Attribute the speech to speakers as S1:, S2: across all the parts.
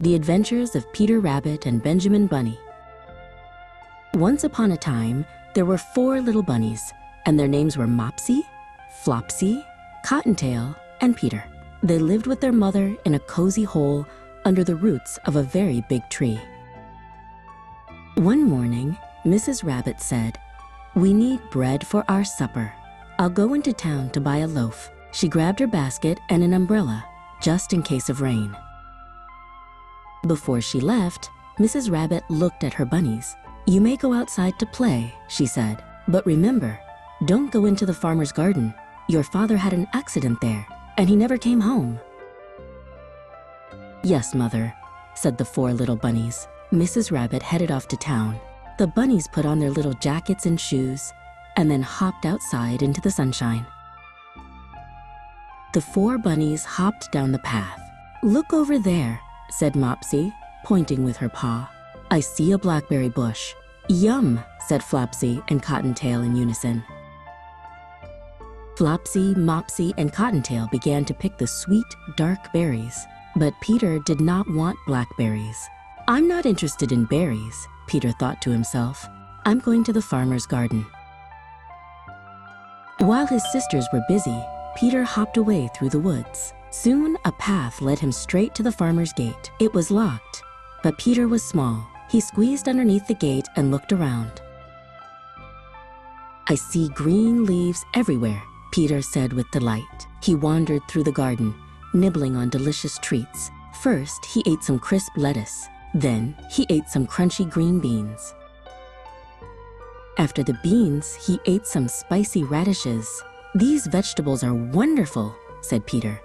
S1: The Adventures of Peter Rabbit and Benjamin Bunny. Once upon a time, there were 4 little bunnies, and their names were Mopsy, Flopsy, Cottontail, and Peter. They lived with their mother in a cozy hole under the roots of a very big tree. One morning, Mrs. Rabbit said, "We need bread for our supper. I'll go into town to buy a loaf." She grabbed her basket and an umbrella, just in case of rain. Before she left, Mrs. Rabbit looked at her bunnies. "You may go outside to play," she said, "but remember, don't go into the farmer's garden. Your father had an accident there, and he never came home." "Yes, Mother," said the 4 little bunnies. Mrs. Rabbit headed off to town. The bunnies put on their little jackets and shoes, and then hopped outside into the sunshine. The 4 bunnies hopped down the path. "Look over there," said Mopsy, pointing with her paw. "I see a blackberry bush." "Yum," said Flopsy and Cottontail in unison. Flopsy, Mopsy, and Cottontail began to pick the sweet, dark berries. But Peter did not want blackberries. "I'm not interested in berries," Peter thought to himself. "I'm going to the farmer's garden." While his sisters were busy, Peter hopped away through the woods. Soon, a path led him straight to the farmer's gate. It was locked, but Peter was small. He squeezed underneath the gate and looked around. "I see green leaves everywhere," Peter said with delight. He wandered through the garden, nibbling on delicious treats. First, he ate some crisp lettuce. Then, he ate some crunchy green beans. After the beans, he ate some spicy radishes. "These vegetables are wonderful," said Peter.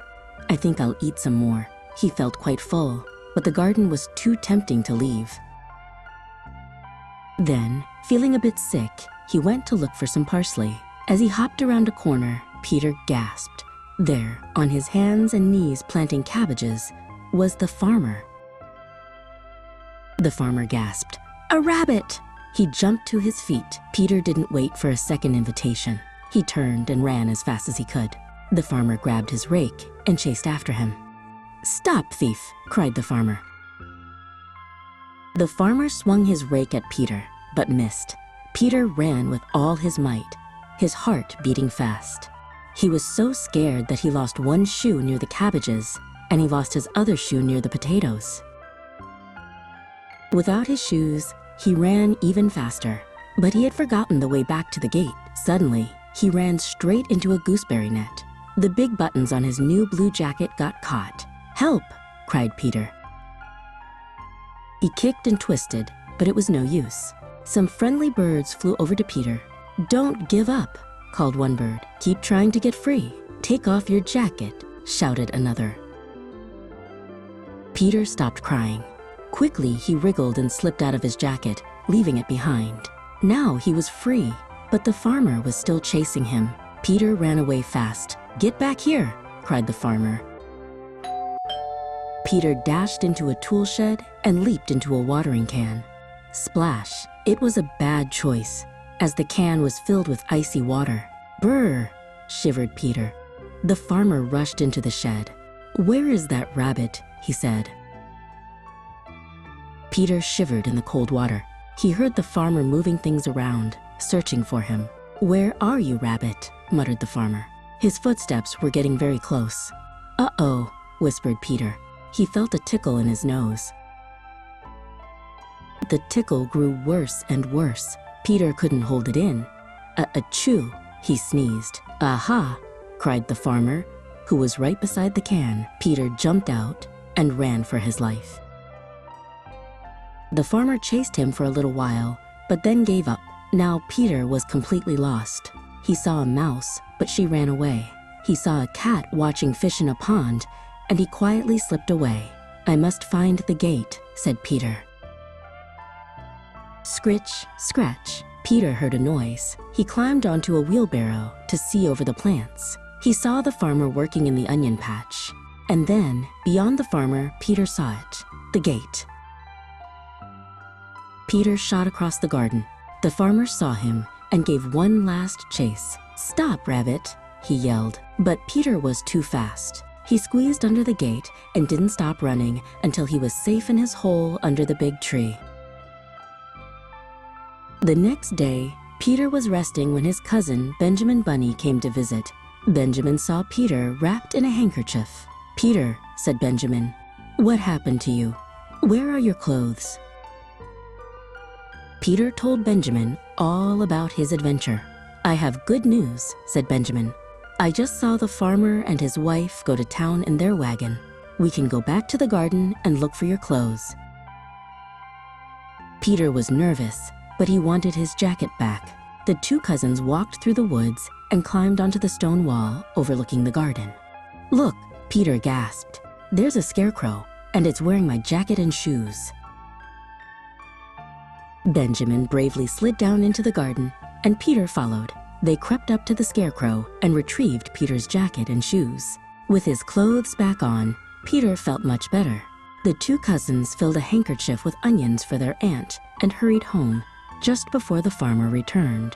S1: "I think I'll eat some more." He felt quite full, but the garden was too tempting to leave. Then, feeling a bit sick, he went to look for some parsley. As he hopped around a corner, Peter gasped. There, on his hands and knees planting cabbages, was the farmer. The farmer gasped, "A rabbit!" He jumped to his feet. Peter didn't wait for a second invitation. He turned and ran as fast as he could. The farmer grabbed his rake and chased after him. "Stop, thief!" cried the farmer. The farmer swung his rake at Peter, but missed. Peter ran with all his might, his heart beating fast. He was so scared that he lost one shoe near the cabbages, and he lost his other shoe near the potatoes. Without his shoes, he ran even faster, but he had forgotten the way back to the gate. Suddenly, he ran straight into a gooseberry net. The big buttons on his new blue jacket got caught. "Help!" cried Peter. He kicked and twisted, but it was no use. Some friendly birds flew over to Peter. "Don't give up," called one bird. "Keep trying to get free. Take off your jacket," shouted another. Peter stopped crying. Quickly, he wriggled and slipped out of his jacket, leaving it behind. Now he was free, but the farmer was still chasing him. Peter ran away fast. "Get back here," cried the farmer. Peter dashed into a tool shed and leaped into a watering can. Splash! It was a bad choice, as the can was filled with icy water. "Brr!" shivered Peter. The farmer rushed into the shed. "Where is that rabbit?" he said. Peter shivered in the cold water. He heard the farmer moving things around, searching for him. "Where are you, rabbit?" muttered the farmer. His footsteps were getting very close. "Uh-oh," whispered Peter. He felt a tickle in his nose. The tickle grew worse and worse. Peter couldn't hold it in. "Achoo!" he sneezed. "Aha!" cried the farmer, who was right beside the can. Peter jumped out and ran for his life. The farmer chased him for a little while, but then gave up. Now Peter was completely lost. He saw a mouse, but she ran away. He saw a cat watching fish in a pond, and he quietly slipped away. "I must find the gate," said Peter. Scritch, scratch. Peter heard a noise. He climbed onto a wheelbarrow to see over the plants. He saw the farmer working in the onion patch. And then, beyond the farmer, Peter saw it, the gate. Peter shot across the garden. The farmer saw him and gave one last chase. "Stop, rabbit," he yelled. But Peter was too fast. He squeezed under the gate and didn't stop running until he was safe in his hole under the big tree. The next day, Peter was resting when his cousin, Benjamin Bunny, came to visit. Benjamin saw Peter wrapped in a handkerchief. "Peter," said Benjamin, "what happened to you? Where are your clothes?" Peter told Benjamin all about his adventure. "I have good news," said Benjamin. "I just saw the farmer and his wife go to town in their wagon. We can go back to the garden and look for your clothes." Peter was nervous, but he wanted his jacket back. The two cousins walked through the woods and climbed onto the stone wall overlooking the garden. "Look," Peter gasped. "There's a scarecrow, and it's wearing my jacket and shoes." Benjamin bravely slid down into the garden, and Peter followed. They crept up to the scarecrow and retrieved Peter's jacket and shoes. With his clothes back on, Peter felt much better. The two cousins filled a handkerchief with onions for their aunt and hurried home just before the farmer returned.